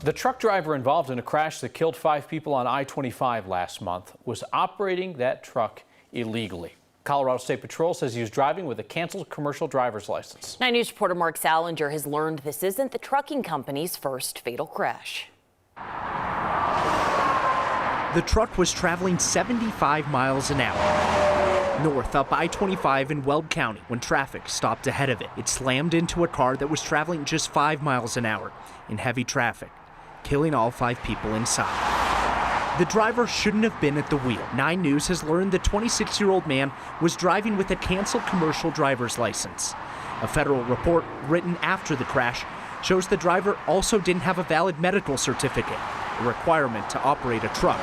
The truck driver involved in a crash that killed 5 people on I-25 last month was operating that truck illegally. Colorado State Patrol says he was driving with a canceled commercial driver's license. 9 News reporter Mark Salinger has learned this isn't the trucking company's first fatal crash. The truck was traveling 75 miles an hour north up I-25 in Weld County when traffic stopped ahead of it. It slammed into a car that was traveling just 5 miles an hour in heavy traffic, killing all 5 people inside. The driver shouldn't have been at the wheel. 9 News has learned the 26-year-old man was driving with a canceled commercial driver's license. A federal report written after the crash shows the driver also didn't have a valid medical certificate, a requirement to operate a truck.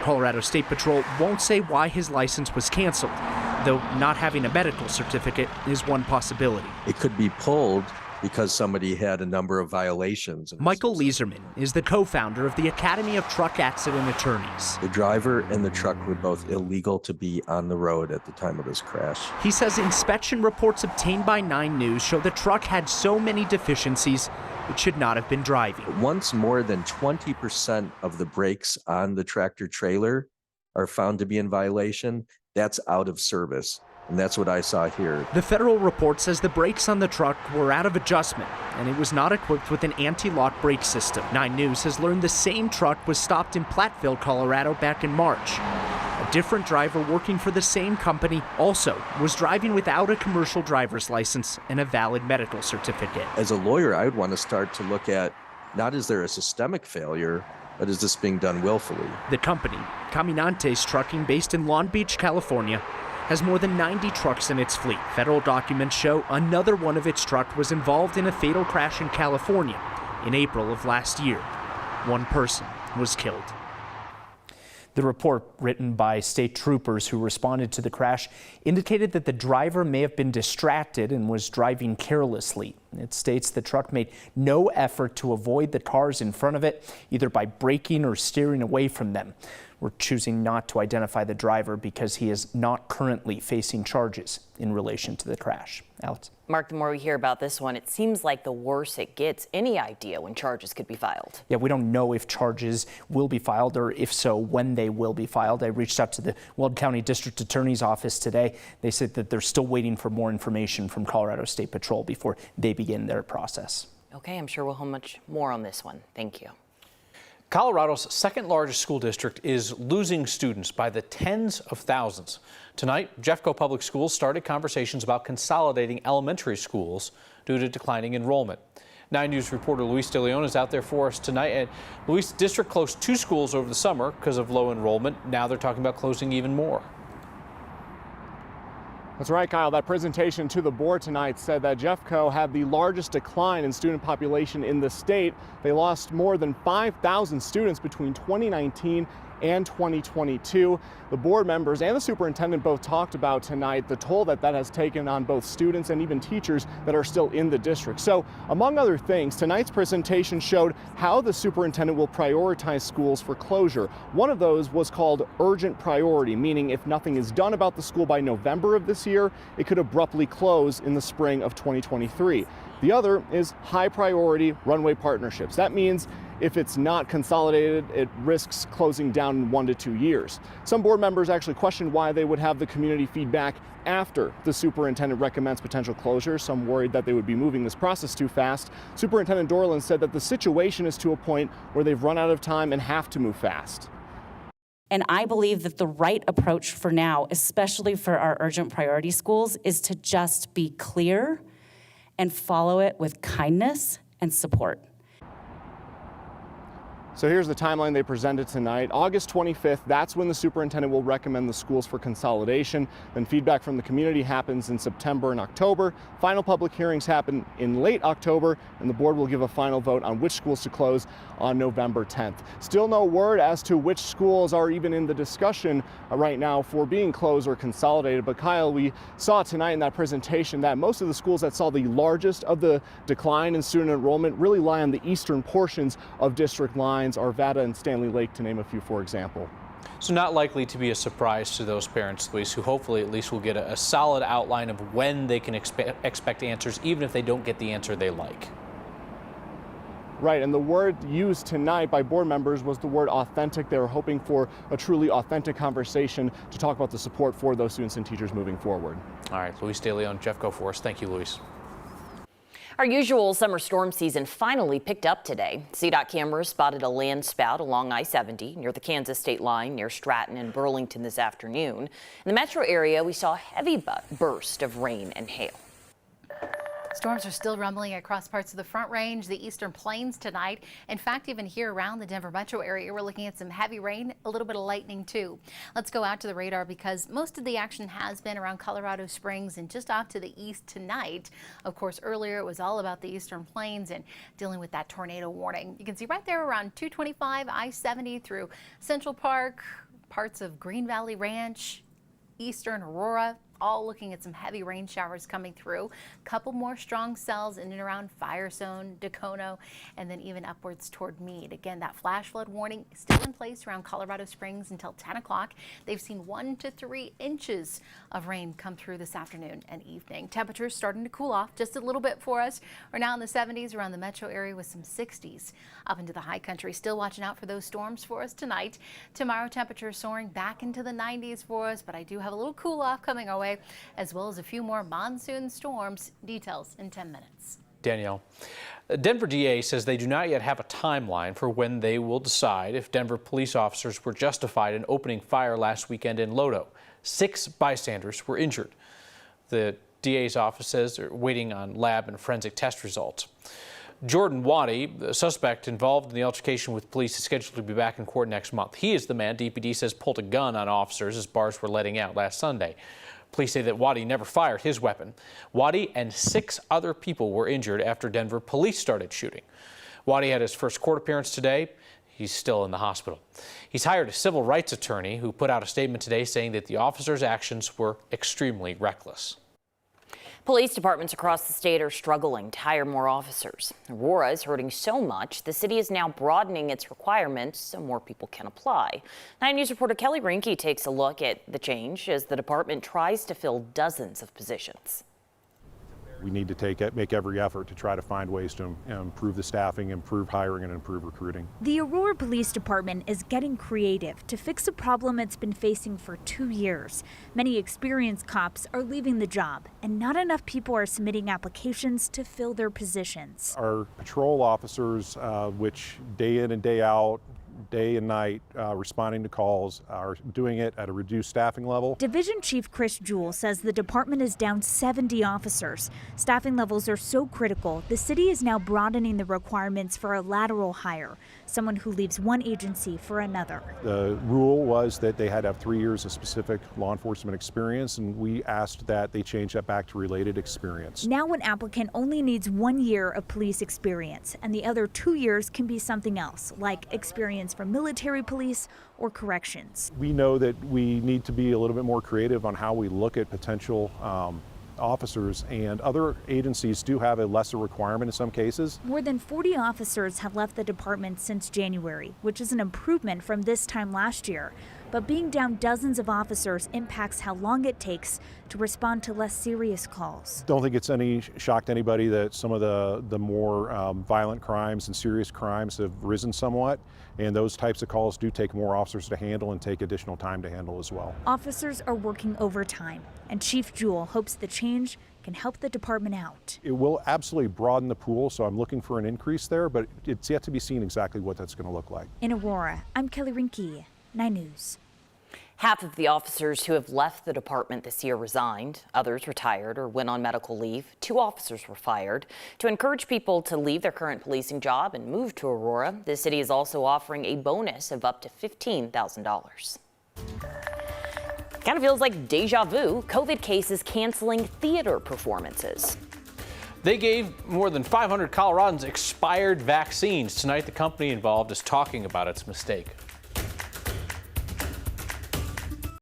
Colorado State Patrol won't say why his license was canceled, though not having a medical certificate is one possibility. It could be pulled because somebody had a number of violations. Michael Leeserman is the co-founder of the Academy of Truck Accident Attorneys. The driver and the truck were both illegal to be on the road at the time of this crash. He says inspection reports obtained by 9 News show the truck had so many deficiencies it should not have been driving. Once more than 20% of the brakes on the tractor trailer are found to be in violation, that's out of service. And that's what I saw here. The federal report says the brakes on the truck were out of adjustment and it was not equipped with an anti-lock brake system. 9 News has learned the same truck was stopped in Platteville, Colorado back in March. A different driver working for the same company also was driving without a commercial driver's license and a valid medical certificate. As a lawyer, I would want to start to look at not is there a systemic failure, but is this being done willfully? The company, Caminantes Trucking, based in Long Beach, California, has more than 90 trucks in its fleet. Federal documents show another one of its trucks was involved in a fatal crash in California in April of last year. 1 person was killed. The report, written by state troopers who responded to the crash, indicated that the driver may have been distracted and was driving carelessly. It states the truck made no effort to avoid the cars in front of it, either by braking or steering away from them. We're choosing not to identify the driver because he is not currently facing charges in relation to the crash. Alex? Mark, the more we hear about this one, it seems like the worse it gets. Any idea when charges could be filed? Yeah, we don't know if charges will be filed, or if so, when they will be filed. I reached out to the Weld County District Attorney's Office today. They said that they're still waiting for more information from Colorado State Patrol before they begin their process. Okay, I'm sure we'll have much more on this one. Thank you. Colorado's second largest school district is losing students by the tens of thousands. Tonight, Jeffco Public Schools started conversations about consolidating elementary schools due to declining enrollment. 9 News reporter Luis De Leon is out there for us tonight. And Luis, district closed 2 schools over the summer because of low enrollment. Now they're talking about closing even more. That's right, Kyle. That presentation to the board tonight said that Jeffco had the largest decline in student population in the state. They lost more than 5,000 students between 2019 and 2022. The board members and the superintendent both talked about tonight the toll that has taken on both students and even teachers that are still in the district. So, among other things, tonight's presentation showed how the superintendent will prioritize schools for closure. One of those was called urgent priority, meaning if nothing is done about the school by November of this year, it could abruptly close in the spring of 2023. The other is high priority runway partnerships. That means if it's not consolidated, it risks closing down in 1 to 2 years. Some board members actually questioned why they would have the community feedback after the superintendent recommends potential closure. Some worried that they would be moving this process too fast. Superintendent Dorland said that the situation is to a point where they've run out of time and have to move fast. And I believe that the right approach for now, especially for our urgent priority schools, is to just be clear and follow it with kindness and support. So here's the timeline they presented tonight. August 25th, that's when the superintendent will recommend the schools for consolidation. Then feedback from the community happens in September and October. Final public hearings happen in late October, and the board will give a final vote on which schools to close on November 10th. Still no word as to which schools are even in the discussion right now for being closed or consolidated. But Kyle, we saw tonight in that presentation that most of the schools that saw the largest of the decline in student enrollment really lie on the eastern portions of district lines, Arvada and Stanley Lake, to name a few, for example. So not likely to be a surprise to those parents, Luis, who hopefully at least will get a solid outline of when they can expect answers, even if they don't get the answer they like. Right, and the word used tonight by board members was the word authentic. They were hoping for a truly authentic conversation to talk about the support for those students and teachers moving forward. All right, Luis De Leon, Jeffco for us. Thank you, Luis. Our usual summer storm season finally picked up today. CDOT cameras spotted a land spout along I-70 near the Kansas state line near Stratton and Burlington this afternoon. In the metro area, we saw a heavy burst of rain and hail. Storms are still rumbling across parts of the Front Range, the Eastern Plains tonight. In fact, even here around the Denver metro area, we're looking at some heavy rain, a little bit of lightning too. Let's go out to the radar because most of the action has been around Colorado Springs and just off to the east tonight. Of course, earlier it was all about the Eastern Plains and dealing with that tornado warning. You can see right there around 225 I-70 through Central Park, parts of Green Valley Ranch, Eastern Aurora, all looking at some heavy rain showers coming through. Couple more strong cells in and around Firestone, Dacono, and then even upwards toward Meade. Again, that flash flood warning is still in place around Colorado Springs until 10 o'clock. They've seen 1 to 3 inches of rain come through this afternoon and evening. Temperatures starting to cool off just a little bit for us. We're now in the 70s around the metro area with some 60s up into the high country. Still watching out for those storms for us tonight. Tomorrow, temperatures soaring back into the 90s for us, but I do have a little cool off coming our way, as well as a few more monsoon storms. Details in 10 minutes. Danielle, Denver DA says they do not yet have a timeline for when they will decide if Denver police officers were justified in opening fire last weekend in Lodo. 6 bystanders were injured. The DA's office says they're waiting on lab and forensic test results. Jordan Waddy, the suspect involved in the altercation with police, is scheduled to be back in court next month. He is the man DPD says pulled a gun on officers as bars were letting out last Sunday. Police say that Waddy never fired his weapon. Waddy and 6 other people were injured after Denver police started shooting. Waddy had his first court appearance today. He's still in the hospital. He's hired a civil rights attorney who put out a statement today saying that the officer's actions were extremely reckless. Police departments across the state are struggling to hire more officers. Aurora is hurting so much, the city is now broadening its requirements so more people can apply. 9 News reporter Kelly Rinke takes a look at the change as the department tries to fill dozens of positions. We need to make every effort to try to find ways to improve the staffing, improve hiring, and improve recruiting. The Aurora Police Department is getting creative to fix a problem it's been facing for 2 years. Many experienced cops are leaving the job, and not enough people are submitting applications to fill their positions. Our patrol officers, which day in and day out, day and night, responding to calls, are doing it at a reduced staffing level. Division Chief Chris Jewell says the department is down 70 officers. Staffing levels are so critical, the city is now broadening the requirements for a lateral hire, someone who leaves one agency for another. The rule was that they had to have 3 years of specific law enforcement experience, and we asked that they change that back to related experience. Now an applicant only needs 1 year of police experience, and the other 2 years can be something else, like experience from military police or corrections. We know that we need to be a little bit more creative on how we look at potential officers, and other agencies do have a lesser requirement in some cases. More than 40 officers have left the department since January, which is an improvement from this time last year. But being down dozens of officers impacts how long it takes to respond to less serious calls. Don't think it's any shock to anybody that some of the more violent crimes and serious crimes have risen somewhat, and those types of calls do take more officers to handle and take additional time to handle as well. Officers are working overtime, and Chief Jewell hopes the change can help the department out. It will absolutely broaden the pool, so I'm looking for an increase there, but it's yet to be seen exactly what that's going to look like. In Aurora, I'm Kelly Rinke, 9 News. Half of the officers who have left the department this year resigned. Others retired or went on medical leave. 2 officers were fired. To encourage people to leave their current policing job and move to Aurora, the city is also offering a bonus of up to $15,000. Kind of feels like deja vu. COVID cases canceling theater performances. They gave more than 500 Coloradans expired vaccines. Tonight, the company involved is talking about its mistake.